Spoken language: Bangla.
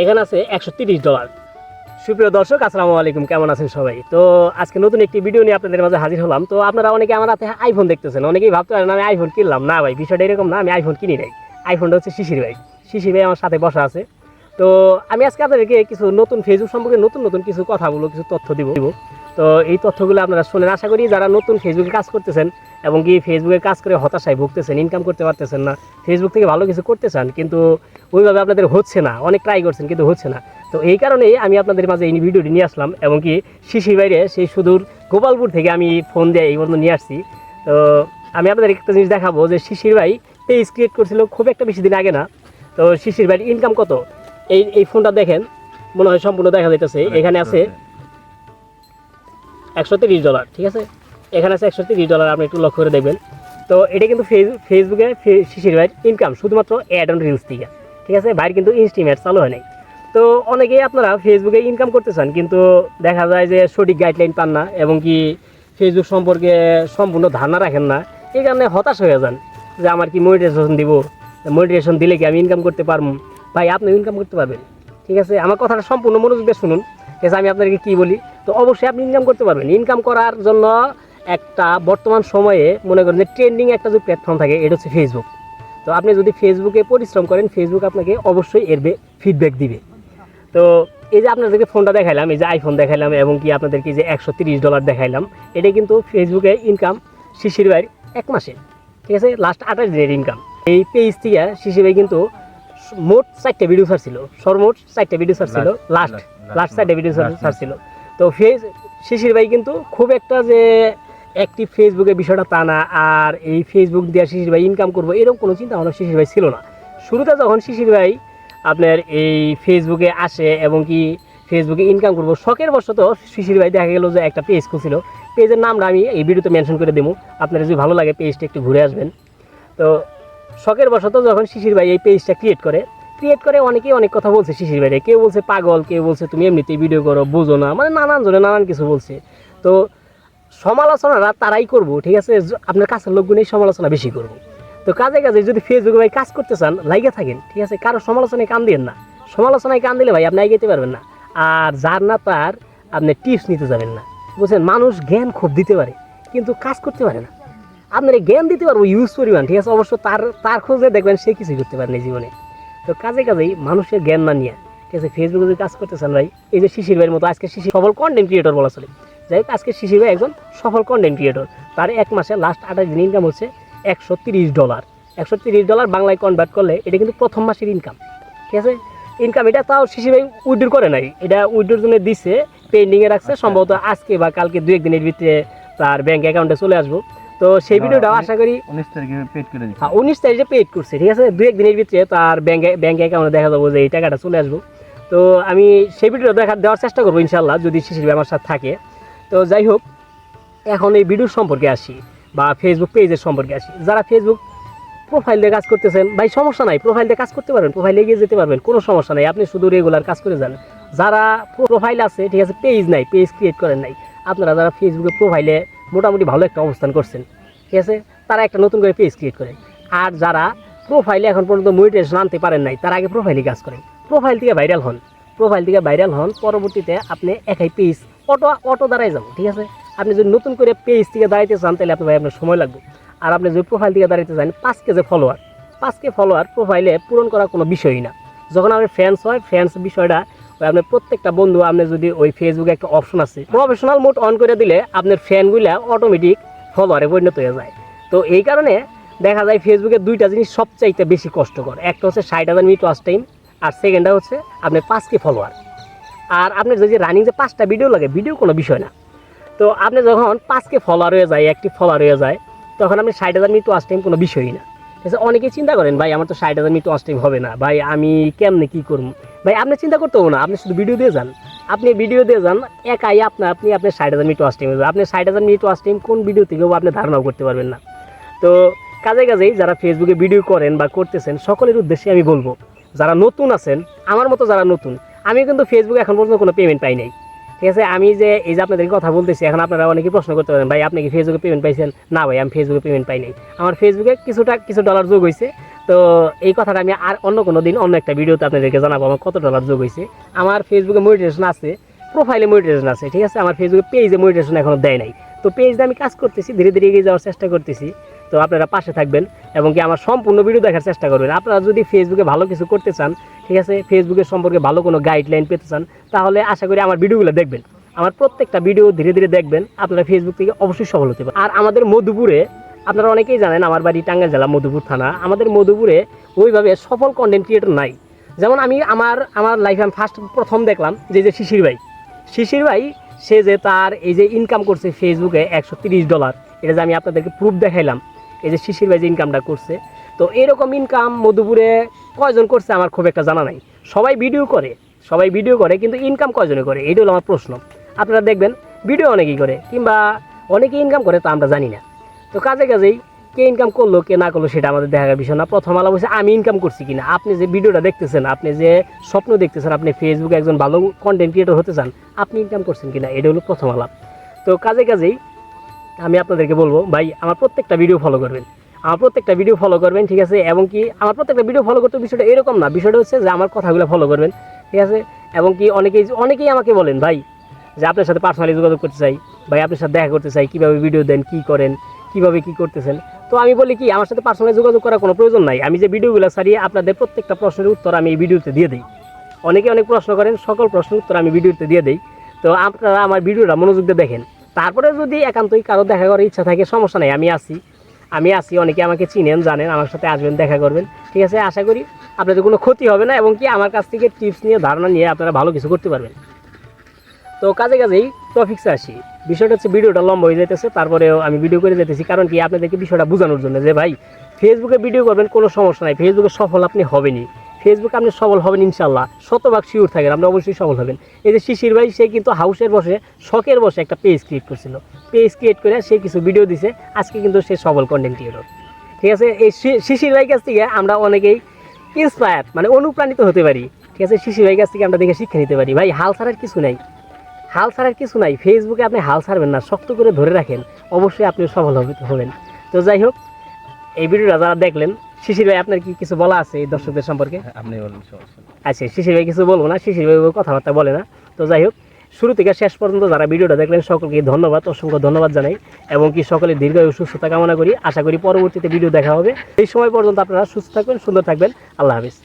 এখানে আছে $130। সুপ্রিয় দর্শক, আসসালামু আলাইকুম, কেমন আছেন সবাই? তো আজকে নতুন একটি ভিডিও নিয়ে আপনাদের মাঝে হাজির হলাম। তো আপনারা অনেকে আমার হাতে আইফোন দেখতেছেন, অনেকেই ভাবতে পারেন আমি আইফোন কিনলাম। না ভাই, বিষয়টা এরকম না, আমি আইফোন কিনি নাই। আইফোনটা হচ্ছে শিশির ভাই। শিশির ভাই আমার সাথে বসা আছে। তো আমি আজকে আপনাদেরকে কিছু নতুন ফেসবুক সম্পর্কে নতুন কিছু কথা বলবো, কিছু তথ্য দিব। তো এই তথ্যগুলো আপনারা শুনেন। আশা করি যারা নতুন ফেসবুকে কাজ করতেছেন এবং কি ফেসবুকে কাজ করে হতাশায় ভুগতেছেন, ইনকাম করতে পারতেছেন না, ফেসবুক থেকে ভালো কিছু করতে চান কিন্তু ওইভাবে আপনাদের হচ্ছে না, অনেক ট্রাই করছেন কিন্তু হচ্ছে না। তো এই কারণেই আমি আপনাদের মাঝে এই ভিডিওটি নিয়ে আসলাম এবং কি শিশির বাইরে সেই সুদূর গোপালপুর থেকে আমি ফোন দিয়ে এই পর্যন্ত নিয়ে আসছি। তো আমি আপনাদের একটা জিনিস দেখাবো যে শিশির ভাই পেজ ক্রিয়েট করছিল খুব একটা বেশি দিন আগে না। তো শিশির ভাইয়ের ইনকাম কত, এই ফোনটা দেখেন, মনে হয় সম্পূর্ণ দেখা যাইতেছে। এখানে আছে $130, ঠিক আছে? এখানে আছে $130, আপনি একটু লক্ষ্য করে দেখবেন। তো এটা কিন্তু ফেসবুকে শিশির ভাইয়ের ইনকাম শুধুমাত্র অ্যাড অন রিলস থেকে, ঠিক আছে? ভাইয়ের কিন্তু ইনস্টিমেট চালু হয় নাই। তো অনেকেই আপনারা ফেসবুকে ইনকাম করতে চান কিন্তু দেখা যায় যে সঠিক গাইডলাইন পান না এবং কি ফেসবুক সম্পর্কে সম্পূর্ণ ধারণা রাখেন না। এই কারণে হতাশ হয়ে যান যে আমার কি মনিটাইজেশন দিব, মনিটাইজেশন দিলে কি আমি ইনকাম করতে পারবো? ভাই, আপনি ইনকাম করতে পারবেন, ঠিক আছে? আমার কথাটা সম্পূর্ণ মনোযোগ দিয়ে শুনুন, ঠিক আছে? আমি আপনাদেরকে কী বলি, তো অবশ্যই আপনি ইনকাম করতে পারবেন। ইনকাম করার জন্য একটা বর্তমান সময়ে মনে করেন যে ট্রেন্ডিং একটা যে প্ল্যাটফর্ম থাকে, এটা হচ্ছে ফেসবুক। তো আপনি যদি ফেসবুকে পরিশ্রম করেন, ফেসবুক আপনাকে অবশ্যই এর ফিডব্যাক দিবে। তো এই যে আপনাদেরকে ফোনটা দেখাইলাম, এই যে আইফোন দেখাইলাম এবং কি আপনাদেরকে যে $130 দেখাইলাম, এটা কিন্তু ফেসবুকে ইনকাম শিশির ভাইয়ের 1 মাসে, ঠিক আছে? লাস্ট 28 দিনের ইনকাম। এই পেজ থেকে শিশির ভাই কিন্তু মোট 4টা ভিডিও ছাড়ছিল, সর্বমোট 4টা ভিডিও ছাড়ছিল, লাস্ট 4টা ভিডিও ছাড়ছিল। তো শিশির ভাই কিন্তু খুব একটা যে অ্যাক্টিভ ফেসবুকের বিষয়টা তা না। আর এই ফেসবুক দিয়ে শিশির ভাই ইনকাম করবো এরকম কোনো চিন্তা ভাবনা শিশির ভাই ছিল না। শুরুতে যখন শিশির ভাই আপনার এই ফেসবুকে আসে এবং কি ফেসবুকে ইনকাম করবো শখের বশত, শিশির ভাই দেখা গেল যে একটা পেজ খুলছিল। পেজের নামটা আমি এই ভিডিওতে মেনশন করে দেবো, আপনারা যদি ভালো লাগে পেজটা একটু ঘুরে আসবেন। তো শখের বশত যখন শিশির ভাই এই পেজটা ক্রিয়েট করে অনেকেই অনেক কথা বলছে শিশির ভাইরে। কেউ বলছে পাগল, কেউ বলছে তুমি এমনিতেই ভিডিও করো, বোঝো না, মানে নানান জনে নানান কিছু বলছে। তো সমালোচনারা তারাই করবো, ঠিক আছে? আপনার কাছের লোকগুলোই সমালোচনা বেশি করবো। তো কাজে যদি ফেসবুকে ভাই কাজ করতে চান, লাইগা থাকেন, ঠিক আছে? কারো সমালোচনায় কান দিন না। সমালোচনায় কান দিলে ভাই আপনি এগিয়ে পারবেন না। আর যার না তার আপনি টিপস নিতে যাবেন না, বুঝছেন? মানুষ জ্ঞান খুব দিতে পারে কিন্তু কাজ করতে পারে না। আপনার জ্ঞান দিতে পারবো ইউজ পরিমাণ, ঠিক আছে? অবশ্য তার খোঁজে দেখবেন সে কিছুই করতে পারেনি জীবনে। তো কাজেই মানুষের জ্ঞান না নিয়ে, ঠিক আছে, ফেসবুকে যদি কাজ করতে চান ভাই, এই যে শিশির ভাইয়ের মতো, আজকে শিশির সফল কন্টেন্ট ক্রিয়েটর বলা চলে। যাই হোক, আজকে শিশির ভাই একজন সফল কন্টেন্ট ক্রিয়েটর। তার 1 মাসে লাস্ট 28 দিন ইনকাম হচ্ছে $130। $130 বাংলায় কনভার্ট করলে এটা কিন্তু প্রথম মাসের ইনকাম, ঠিক আছে? ইনকাম এটা তাও শিশির ভাই উইথড্র করে নাই, এটা উইথড্রোর জন্য দিচ্ছে, পেন্ডিংয়ে রাখছে। সম্ভবত আজকে বা কালকে 2-1 দিনের ভিতরে তার ব্যাঙ্ক অ্যাকাউন্টে চলে আসবো। তো সেই ভিডিওটাও আশা করি 19 তারিখে পেড করে দিচ্ছি। 19 তারিখে পেড করছে, ঠিক আছে? 2-1 দিনের ভিতরে তার ব্যাঙ্ক অ্যাকাউন্টে দেখা যাবো যে এই টাকাটা চলে আসবো। তো আমি সেই ভিডিওটা দেওয়ার চেষ্টা করবো ইনশাল্লাহ, যদি শিশির ভাই আমার সাথে থাকে। তো যাই হোক, এখন এই ভিডিওর সম্পর্কে আসি বা ফেসবুক পেজের সম্পর্কে আসি। যারা ফেসবুক প্রোফাইল দিয়ে কাজ করতেছেন, ভাই সমস্যা নাই, প্রোফাইল দিয়ে কাজ করতে পারবেন, প্রোফাইলে এগিয়ে যেতে পারবেন, কোনো সমস্যা নাই। আপনি শুধু রেগুলার কাজ করে যান। যারা প্রোফাইল আছে, ঠিক আছে, পেজ নাই, পেজ ক্রিয়েট করেন নাই, আপনারা যারা ফেসবুকে প্রোফাইলে মোটামুটি ভালো একটা অবস্থান করছেন, ঠিক আছে, তারা একটা নতুন করে পেজ ক্রিয়েট করেন। আর যারা প্রোফাইলে এখন পর্যন্ত মনিটাইজেশন আনতে পারেন নাই, তারা আগে প্রোফাইলে কাজ করেন। প্রোফাইল থেকে ভাইরাল হন, পরবর্তীতে আপনি একাই পেজ অটো দাঁড়ায় যাবো, ঠিক আছে? আপনি যদি নতুন করে পেজ থেকে দাঁড়াইতে চান তাহলে আপনার সময় লাগবে। আর আপনি যদি প্রোফাইল থেকে দাঁড়াইতে চান, 5K ফলোয়ার প্রোফাইলে পূরণ করা কোনো বিষয়ই না। যখন আপনি ফ্যান্স বিষয়টা আপনার প্রত্যেকটা বন্ধু, আপনি যদি ওই ফেসবুকে একটা অপশন আছে প্রফেশনাল মোড অন করে দিলে আপনার ফ্যানগুলা অটোমেটিক ফলোয়ারে পরিণত হয়ে যায়। তো এই কারণে দেখা যায় ফেসবুকে 2টা জিনিস সবচাইতে বেশি কষ্টকর। একটা হচ্ছে 60,000 মিনিট ওয়াচ টাইম, আর সেকেন্ডটা হচ্ছে আপনার 5K ফলোয়ার। আর আপনার যদি রানিং যে 5টা ভিডিও লাগে, ভিডিও কোনো বিষয় না। তো আপনি যখন 5K ফলোয়ার হয়ে যায়, অ্যাক্টিভ ফলোয়ার হয়ে যায়, তখন আপনি 60,000 মিনিট ওয়াচ টাইম কোনো বিষয়ই না। ঠিক আছে? অনেকেই চিন্তা করেন ভাই আমার তো 60,000 মিনিট ওয়াচ টাইম হবে না, ভাই আমি কেমনে কী করবো? ভাই আপনি চিন্তা করতে হবে না, আপনি শুধু ভিডিও দিয়ে যান, একাই আপনি 60,000 মিনিট ওয়াচ টাইম হবে। আপনি 60,000 মিনিট ওয়াচ টাইম কোন ভিডিও থেকেও আপনি ধারণাও করতে পারবেন না। তো কাজেই যারা ফেসবুকে ভিডিও করেন বা করতেছেন, সকলের উদ্দেশ্যে আমি বলবো, যারা নতুন আছেন, আমার মতো যারা নতুন, আমি কিন্তু ফেসবুকে এখন পর্যন্ত কোনো পেমেন্ট পাই নাই, ঠিক আছে। আমি যে এই যে আপনাদের কথা বলতেছি, এখন আপনারা অনেকেই প্রশ্ন করতে পারেন, ভাই আপনি কি ফেসবুকে পেমেন্ট পাইছেন? না ভাই, আমি ফেসবুকে পেমেন্ট পাই নাই। আমার ফেসবুকে কিছু ডলার যোগ হয়েছে। তো এই কথাটা আমি আর অন্য কোনো দিন অন্য একটা ভিডিওতে আপনাদেরকে জানাবো আমার কত ডলার যোগ হয়েছে। আমার ফেসবুকে মনিটাইজেশন আছে, প্রোফাইলে মনিটাইজেশন আছে, ঠিক আছে। আমার ফেসবুকে পেজে মনিটাইজেশন এখনো দেয় নাই। তো পেজে আমি কাজ করতেছি, ধীরে ধীরে এগিয়ে যাওয়ার চেষ্টা করতেছি। তো আপনারা পাশে থাকবেন এবং কি আমার সম্পূর্ণ ভিডিও দেখার চেষ্টা করবেন। আপনারা যদি ফেসবুকে ভালো কিছু করতে চান, ঠিক আছে, ফেসবুকের সম্পর্কে ভালো কোনো গাইডলাইন পেতে চান, তাহলে আশা করি আমার ভিডিওগুলো দেখবেন। আমার প্রত্যেকটা ভিডিও ধীরে ধীরে দেখবেন, আপনারা ফেসবুক থেকে অবশ্যই সফল হতে পারেন। আর আমাদের মধুপুরে, আপনারা অনেকেই জানেন আমার বাড়ি টাঙ্গাইল জেলা মধুপুর থানা। আমাদের মধুপুরে ওইভাবে সফল কন্টেন্ট ক্রিয়েটর নাই। যেমন আমি আমার লাইফে আমি প্রথম দেখলাম যে শিশির ভাই সে যে তার এই যে ইনকাম করছে ফেসবুকে $130, এটা যে আমি আপনাদেরকে প্রুফ দেখাইলাম, এই যে শিশির ভাই যে ইনকামটা করছে। তো এরকম ইনকাম মধুপুরে কয়জন করছে আমার খুব একটা জানা নাই। সবাই ভিডিও করে কিন্তু ইনকাম কয়জনে করে, এইটা হলো আমার প্রশ্ন। আপনারা দেখবেন ভিডিও অনেকেই করে কিংবা অনেকেই ইনকাম করে, তা আমরা জানি না। তো কাজেই কে ইনকাম করলো কে না করলো সেটা আমাদের দেখার বিষয় না। প্রথম আলো বলছে আমি ইনকাম করছি কিনা। আপনি যে ভিডিওটা দেখতেছেন, আপনি যে স্বপ্ন দেখতেছেন, আপনি ফেসবুকে একজন ভালো কন্টেন্ট ক্রিয়েটর হতে চান, আপনি ইনকাম করছেন কিনা, এটা হলো প্রথম আলাপ। তো কাজেই আমি আপনাদেরকে বলবো, ভাই আমার প্রত্যেকটা ভিডিও ফলো করবেন, ঠিক আছে। এবং কি আমার প্রত্যেকটা ভিডিও ফলো করতে বিষয়টা এরকম না, বিষয়টা হচ্ছে যে আমার কথাগুলো ফলো করবেন, ঠিক আছে। এবং কি অনেকেই আমাকে বলেন, ভাই যে আপনার সাথে পার্সোনালি যোগাযোগ করতে চাই, ভাই আপনার সাথে দেখা করতে চাই, কীভাবে ভিডিও দেন, কী করেন, কীভাবে কী করতেছেন। তো আমি বলি কি, আমার সাথে পার্সোনালি যোগাযোগ করার কোনো প্রয়োজন নাই। আমি যে ভিডিওগুলো ছাড়িয়ে আপনাদের প্রত্যেকটা প্রশ্নের উত্তর আমি এই ভিডিওতে দিয়ে দিই। অনেকে অনেক প্রশ্ন করেন, সকল প্রশ্নের উত্তর আমি ভিডিওতে দিয়ে দিই। তো আপনারা আমার ভিডিওটা মনোযোগ দিয়ে দেখেন। তারপরে যদি একান্তই কারো দেখা করার ইচ্ছা থাকে, সমস্যা নেই, আমি আসি। অনেকে আমাকে চিনেন, জানেন, আমার সাথে আসবেন, দেখা করবেন, ঠিক আছে। আশা করি আপনাদের কোনো ক্ষতি হবে না এবং কি আমার কাছ থেকে টিপস নিয়ে, ধারণা নিয়ে আপনারা ভালো কিছু করতে পারবেন। তো কাজেই টপিক্সে আসি। বিষয়টা হচ্ছে ভিডিওটা লম্বা হয়ে যেতেছে, তারপরেও আমি ভিডিও করে যেতেছি, কারণ কি আপনাদেরকে বিষয়টা বোঝানোর জন্য যে ভাই ফেসবুকে ভিডিও করবেন, কোনো সমস্যা নাই, ফেসবুকে সফল আপনি হবেনই, ফেসবুকে আপনি সফল হবেন ইনশাল্লাহ, শতভাগ শিওর থাকেন, আপনি অবশ্যই সফল হবেন। এই যে শিশির ভাই, সে কিন্তু শখের বসে একটা পেজ ক্রিয়েট করছিল, পেজ ক্রিয়েট করে সে কিছু ভিডিও দিছে, আজকে কিন্তু সে সফল কন্টেন্ট ক্রিয়েটর, ঠিক আছে। এই শিশির ভাই কাছ থেকে আমরা অনেকেই ইন্সপায়ার, মানে অনুপ্রাণিত হতে পারি, ঠিক আছে। শিশির ভাই কাছ থেকে আমরা দেখে শিক্ষা নিতে পারি। ভাই হাল ছাড়ার কিছু নাই, ফেসবুকে আপনি হাল ছাড়বেন না, শক্ত করে ধরে রাখেন, অবশ্যই আপনি সফল হবেন। তো যাই হোক, এই ভিডিওটা যারা দেখলেন, শিশির ভাই আপনার কি কিছু বলা আছে এই দর্শকদের সম্পর্কে? আপনি বলুন। আচ্ছা, শিশির ভাই কিছু বলবো না, শিশির ভাই কথাবার্তা বলে না। তো যাই হোক, শুরু থেকে শেষ পর্যন্ত যারা ভিডিওটা দেখলেন সকলকে ধন্যবাদ, অসংখ্য ধন্যবাদ জানাই এবং কি সকলের দীর্ঘায়ু সুস্থতা কামনা করি। আশা করি পরবর্তীতে ভিডিও দেখা হবে। এই সময় পর্যন্ত আপনারা সুস্থ থাকবেন, সুন্দর থাকবেন। আল্লাহ হাফিজ।